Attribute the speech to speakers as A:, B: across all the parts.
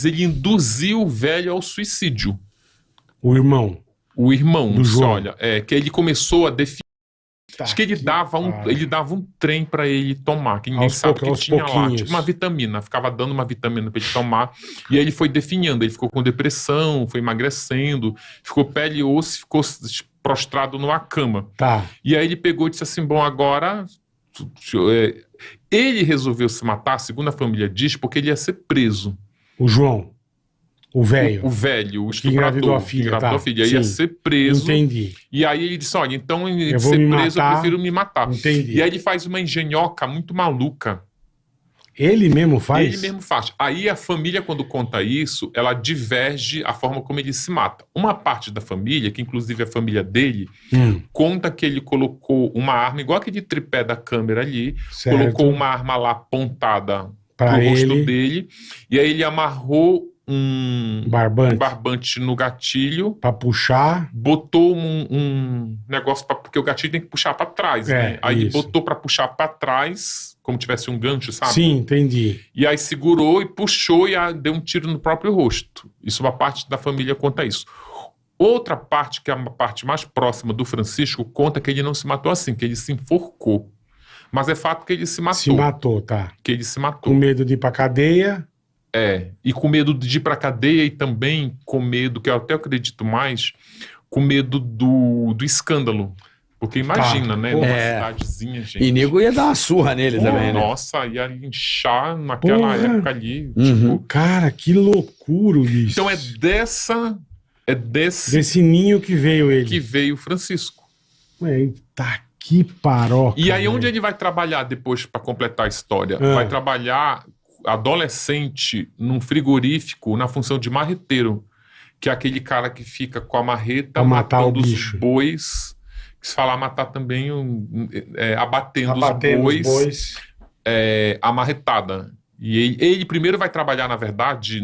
A: ele induziu o velho ao suicídio.
B: O irmão.
A: O irmão,
B: Do João.
A: olha, que ele começou a definir.
B: Tá,
A: Acho que ele dava um trem pra ele tomar, que ninguém
B: Aos
A: sabe o que
B: aos
A: tinha lá.
B: pouquinhos.
A: Tipo uma vitamina, ficava dando uma vitamina pra ele tomar. E aí ele foi definhando, ele ficou com depressão, foi emagrecendo, ficou pele e osso, ficou prostrado numa cama.
B: Tá.
A: E aí ele pegou e disse assim, bom, agora... Ele resolveu se matar, segundo a família diz, porque ele ia ser preso.
B: O João. O velho.
A: O velho, o
B: que engravidou
A: estuprador,
B: a filha,
A: que engravidou
B: tá.
A: a filha, ia
B: Sim.
A: ser preso.
B: Entendi.
A: E aí ele disse, olha, então em
B: Eu vou
A: ser
B: me
A: preso
B: matar.
A: eu prefiro me matar.
B: Entendi.
A: E aí ele faz uma engenhoca muito maluca.
B: Ele mesmo faz?
A: Ele mesmo faz. Aí a família, quando conta isso, ela diverge a forma como ele se mata. Uma parte da família, que inclusive é a família dele, conta que ele colocou uma arma, igual aquele tripé da câmera ali,
B: Certo.
A: colocou uma arma lá apontada
B: Pra
A: pro rosto
B: ele.
A: dele, e aí ele amarrou um barbante no gatilho,
B: pra puxar.
A: botou um negócio, porque o gatilho tem que puxar pra trás, né? Aí ele botou pra puxar pra trás, como tivesse um gancho, sabe?
B: Sim, entendi.
A: E aí segurou e puxou e deu um tiro no próprio rosto. Isso, uma parte da família conta isso. Outra parte, que é a parte mais próxima do Francisco, conta que ele não se matou assim, que ele se enforcou. Mas é fato que ele se matou.
B: Se matou, tá.
A: Que ele se matou.
B: Com medo de ir pra cadeia.
A: E com medo de ir pra cadeia e também com medo, que eu até acredito mais, com medo do escândalo. Porque imagina, né? Numa cidadezinha, gente.
C: E nego ia dar uma surra nele também, né?
A: Nossa, ia inchar naquela época ali.
C: Uhum.
A: Tipo...
B: Cara, que loucura isso.
A: Então
B: desse ninho que veio ele.
A: Que veio o Francisco.
B: Tá que paroca.
A: E aí onde ele vai trabalhar depois para completar a história? Vai trabalhar adolescente num frigorífico na função de marreteiro, que é aquele cara que fica com a marreta
B: pra matar
A: matando
B: o
A: os
B: bicho.
A: bois, que se falar matar também, abatendo os bois. A marretada. E ele primeiro vai trabalhar, na verdade,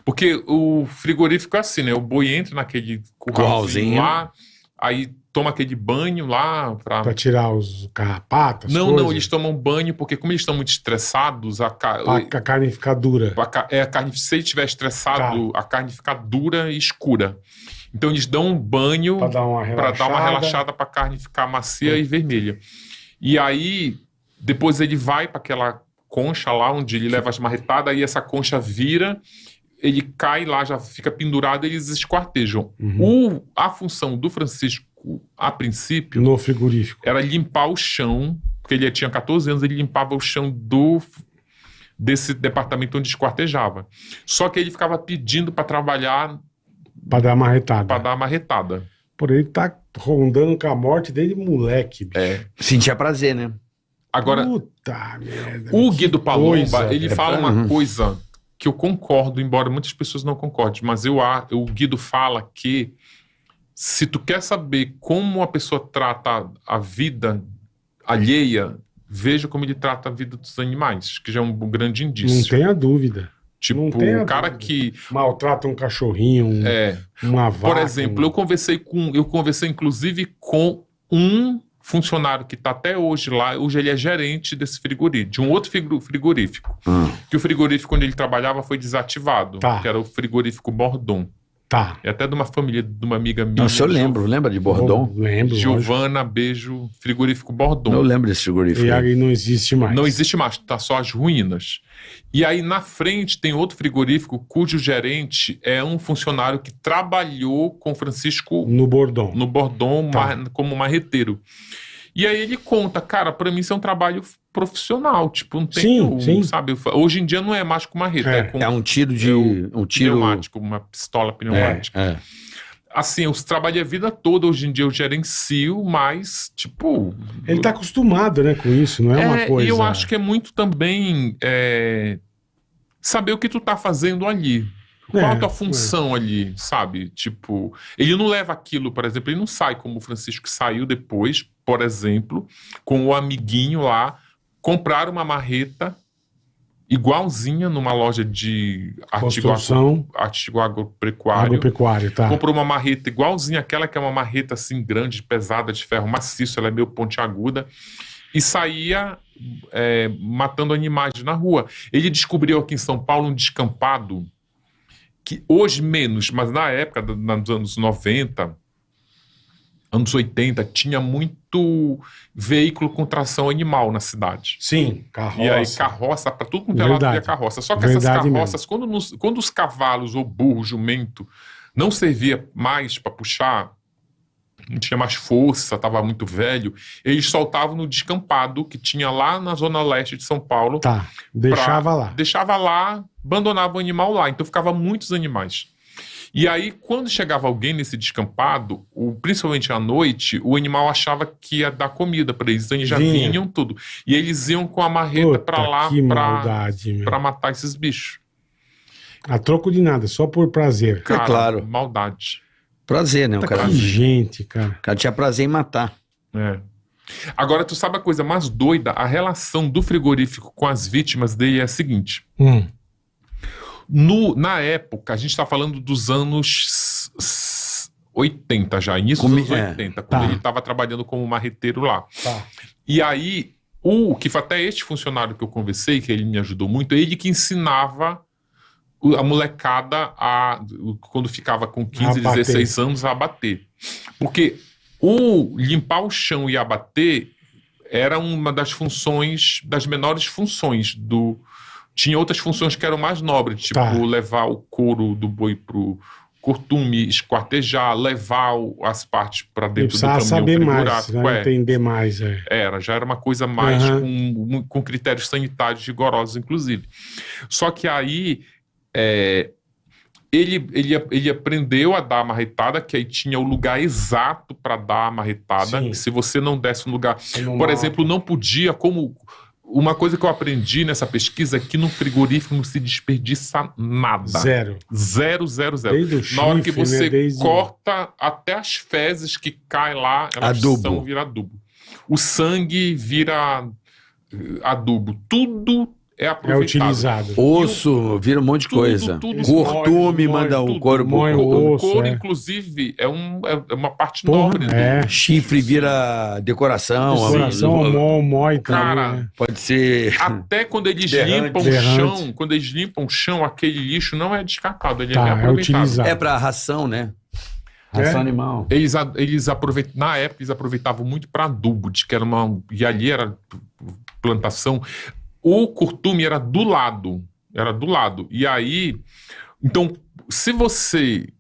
A: porque o frigorífico é assim, né? O boi entra naquele curralzinho lá, aí toma aquele banho lá pra
B: tirar os carrapatos.
A: Não, eles tomam banho porque, como eles estão muito estressados, a
B: carne fica dura.
A: A carne, se ele estiver estressado, a carne fica dura e escura. Então eles dão um banho para dar uma relaxada, para a carne ficar macia e vermelha. E aí depois ele vai para aquela concha lá onde ele leva as marretadas, aí essa concha vira, ele cai lá, já fica pendurado, eles esquartejam. A função do Francisco, a princípio,
B: no frigorífico,
A: era limpar o chão, porque ele tinha 14 anos, ele limpava o chão desse departamento onde esquartejava. Só que ele ficava pedindo para trabalhar,
B: para dar marretada. Por ele tá rondando com a morte dele, moleque, bicho.
C: Sentia prazer, né?
A: Agora,
B: puta merda,
A: o Guido Palomba, ele fala uma coisa que eu concordo, embora muitas pessoas não concordem, mas o Guido fala que se tu quer saber como a pessoa trata a vida alheia, veja como ele trata a vida dos animais, que já é um grande indício.
B: Não tenha dúvida.
A: Tipo, o cara que
B: maltrata um cachorrinho, uma vaca.
A: Por exemplo, eu conversei inclusive com um funcionário que está até hoje lá. Hoje ele é gerente desse frigorífico, de um outro frigorífico. Que o frigorífico onde ele trabalhava foi desativado, que era o frigorífico Bordon. É até de uma família, de uma amiga minha.
C: Nossa, eu lembro. Lembra de Bordon?
B: Lembro.
A: Giovana, beijo, frigorífico Bordon.
C: Eu lembro desse frigorífico.
B: E aí não existe mais.
A: Não existe mais, tá só as ruínas. E aí na frente tem outro frigorífico cujo gerente é um funcionário que trabalhou com Francisco
B: no Bordon.
A: Como marreteiro. E aí ele conta, cara, pra mim isso é um trabalho profissional, tipo, não tem sabe? Hoje em dia não é mais com marreta,
C: é um tiro de um tiro
A: pneumático, uma pistola pneumática. Assim, eu trabalhei a vida toda, hoje em dia eu gerencio, mas, tipo...
B: Ele tá acostumado, né, com isso, não é uma coisa...
A: E eu acho que é muito também saber o que tu tá fazendo ali. Qual a tua função ali, sabe? Tipo, ele não leva aquilo, por exemplo, ele não sai como o Francisco saiu depois, por exemplo, com o amiguinho lá, comprar uma marreta igualzinha numa loja de artigo agropecuário. Comprou uma marreta igualzinha aquela, que é uma marreta assim grande, pesada, de ferro maciço, ela é meio pontiaguda, e saía matando animais na rua. Ele descobriu aqui em São Paulo um descampado que hoje menos, mas na época dos anos 90, anos 80, tinha muito veículo com tração animal na cidade.
B: Sim, carroça.
A: E aí carroça, para tudo quanto é lado havia carroça. Só que essas carroças, quando os cavalos ou burro, jumento, não servia mais para puxar, não tinha mais força, estava muito velho, eles soltavam no descampado que tinha lá na zona leste de São Paulo.
B: Tá, deixava lá.
A: Deixava lá, abandonava o animal lá. Então ficava muitos animais. E aí, quando chegava alguém nesse descampado, principalmente à noite, o animal achava que ia dar comida para eles. Então eles já vinham tudo. E eles iam com a marreta para lá para matar esses bichos.
B: A troco de nada, só por prazer.
A: Cara,
C: claro.
A: Maldade.
C: Prazer, né? O cara,
B: que gente, cara.
C: O cara tinha prazer em matar.
A: Agora, tu sabe a coisa mais doida? A relação do frigorífico com as vítimas dele é a seguinte. Na época, a gente está falando dos anos 80 já, início dos anos 80, quando ele estava trabalhando como marreteiro lá. E aí, que foi até este funcionário que eu conversei, que ele me ajudou muito, ele que ensinava a molecada, quando ficava com 15, 16 anos, a bater. Porque limpar o chão e abater era uma das funções, das menores funções Tinha outras funções que eram mais nobres, tipo levar o couro do boi pro curtume, esquartejar, levar as partes para dentro do caminhão
B: saber mais, né? Entender mais.
A: Já era uma coisa mais com critérios sanitários rigorosos, inclusive. Só que aí ele aprendeu a dar a marretada, que aí tinha o lugar exato para dar a marretada. Se você não desse um lugar... Por exemplo, não podia, como... Uma coisa que eu aprendi nessa pesquisa é que no frigorífico não se desperdiça nada. Zero.
B: Desde o chifre,
A: na hora que você corta, até as fezes que caem lá, elas viram adubo. O sangue vira adubo. Tudo é aproveitado.
B: É utilizado.
C: Osso, vira um monte de coisa. Curtume, manda o couro pro
A: o couro, inclusive, é uma parte nobre.
C: Chifre vira decoração.
B: Mói também.
A: Cara,
C: pode ser...
A: Até quando eles limpam o chão, aquele lixo não é descartado, ele é aproveitado.
B: Utilizado.
C: É pra ração, né? Ração animal.
A: Na época, eles aproveitavam muito para adubo, e ali era plantação. O curtume era do lado. E aí, então, se você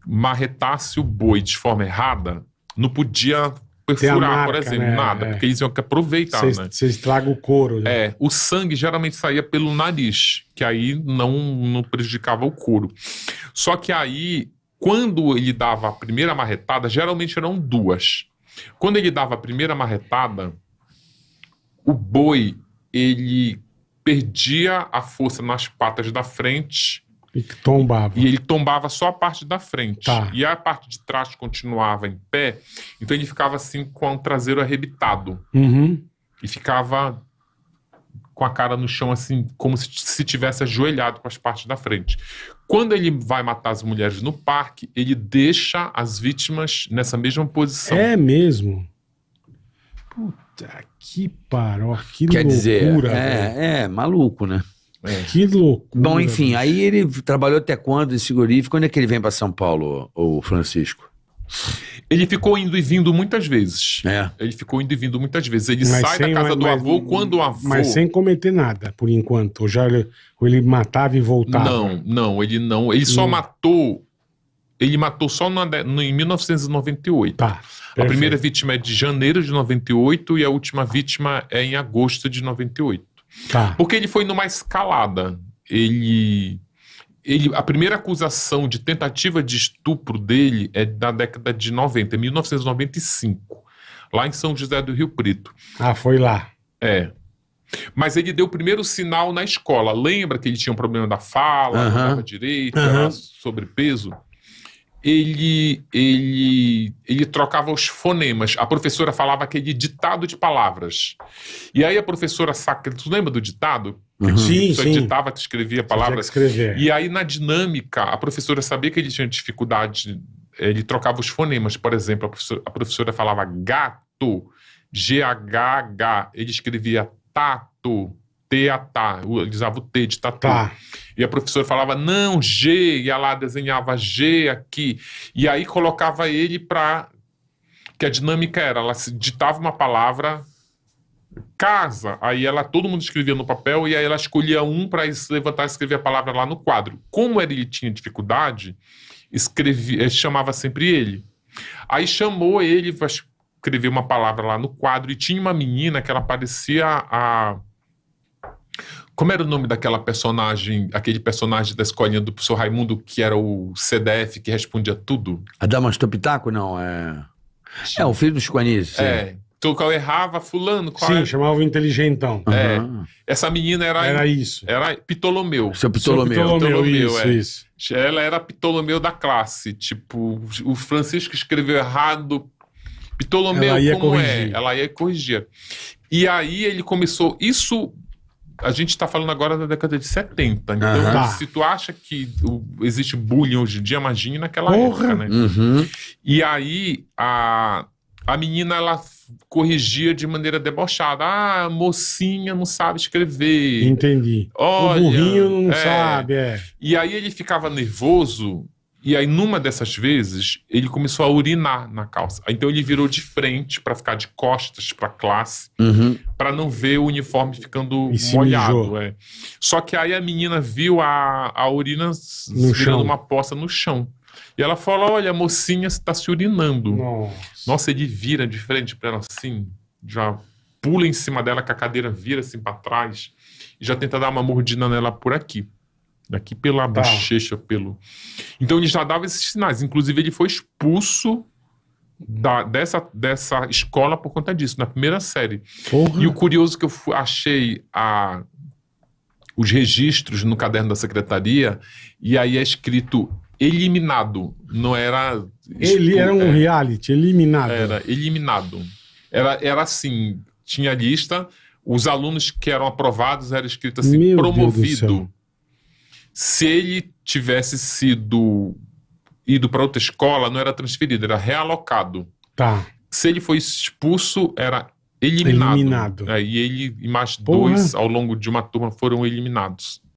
A: marretasse o boi de forma errada, não podia perfurar, por exemplo, nada, porque eles iam aproveitar, né?
B: Você estraga o couro.
A: Né? O sangue geralmente saía pelo nariz, que aí não prejudicava o couro. Só que aí, quando ele dava a primeira marretada, geralmente eram duas. Quando ele dava a primeira marretada, o boi, ele perdia a força nas patas da frente
B: e tombava.
A: E ele tombava só a parte da frente. E a parte de trás continuava em pé, então ele ficava assim com o traseiro arrebitado. E ficava com a cara no chão assim, como se tivesse ajoelhado com as partes da frente. Quando ele vai matar as mulheres no parque, ele deixa as vítimas nessa mesma posição.
B: É mesmo? Puta que loucura.
C: Quer dizer, maluco, né?
B: Que loucura.
C: Bom, enfim, aí ele trabalhou até quando em frigorífico? Quando é que ele vem para São Paulo, o Francisco?
A: Ele ficou indo e vindo muitas vezes. Ele sai da casa do avô quando o avô...
B: Mas sem cometer nada, por enquanto. Ou ele matava e voltava?
A: Não. Ele só matou... Ele matou só em 1998. A primeira vítima é de janeiro de 98 e a última vítima é em agosto de 98. Porque ele foi numa escalada. A primeira acusação de tentativa de estupro dele é da década de 90, 1995. Lá em São José do Rio Preto.
B: Foi lá.
A: Mas ele deu o primeiro sinal na escola. Lembra que ele tinha um problema da fala, não dava direito, era sobrepeso? Ele trocava os fonemas. A professora falava aquele ditado de palavras. E aí a professora saca... Tu lembra do ditado?
B: Sim.
A: Você ditava, tu escrevia palavras. E aí na dinâmica, a professora sabia que ele tinha dificuldade. Ele trocava os fonemas. Por exemplo, a professora falava gato. G-H-H. Ele escrevia tato, T-A-T-A. Ele usava o T de tatu.
B: Tá.
A: E a professora falava, não, G. E ela desenhava G aqui. E aí colocava ele para... Que a dinâmica era, ela ditava uma palavra... Casa, aí todo mundo escrevia no papel e aí ela escolhia um para se levantar e escrever a palavra lá no quadro. Como ele tinha dificuldade, chamava sempre ele. Aí chamou ele para escrever uma palavra lá no quadro e tinha uma menina que ela parecia Como era o nome daquela personagem, aquele personagem da escolinha do professor Raimundo, que era o CDF, que respondia tudo?
C: A Damastor Pitaco, não, É o filho do Chico Anísio.
A: Então, qual errava, fulano...
B: chamava o inteligentão.
A: Essa menina
B: era isso.
A: Era Ptolomeu.
C: Seu Ptolomeu.
B: Isso.
A: Ela era Ptolomeu da classe. Tipo, o Francisco escreveu errado. Ptolomeu,
B: ela ia
A: como
B: corrigir.
A: Ela ia corrigir. E aí ele começou... Isso... A gente está falando agora da década de 70. Então, se tu acha que existe bullying hoje em dia, imagine naquela época, né? E aí, a menina, ela corrigia de maneira debochada. A mocinha não sabe escrever.
B: Entendi.
A: Olha,
B: o burrinho não sabe,
A: E aí ele ficava nervoso, e aí numa dessas vezes, ele começou a urinar na calça. Então ele virou de frente para ficar de costas para a classe, para não ver o uniforme ficando molhado. Só que aí a menina viu a urina virando uma poça no chão. E ela falou, olha, a mocinha está se urinando. Nossa, ele vira de frente para ela assim, já pula em cima dela, que a cadeira vira assim para trás, e já tenta dar uma mordida nela por aqui. Daqui pela bochecha, Então ele já dava esses sinais. Inclusive ele foi expulso dessa escola por conta disso, na primeira série.
B: Porra.
A: E o curioso que eu achei os registros no caderno da secretaria, e aí é escrito eliminado, não era...
B: Ele era um reality, eliminado.
A: Era eliminado. Era assim, tinha lista, os alunos que eram aprovados era escrito assim,
B: Meu
A: promovido. Se ele tivesse ido para outra escola, não era transferido, era realocado.
B: Tá.
A: Se ele foi expulso, era eliminado. E ele e mais 2, ao longo de uma turma, foram eliminados.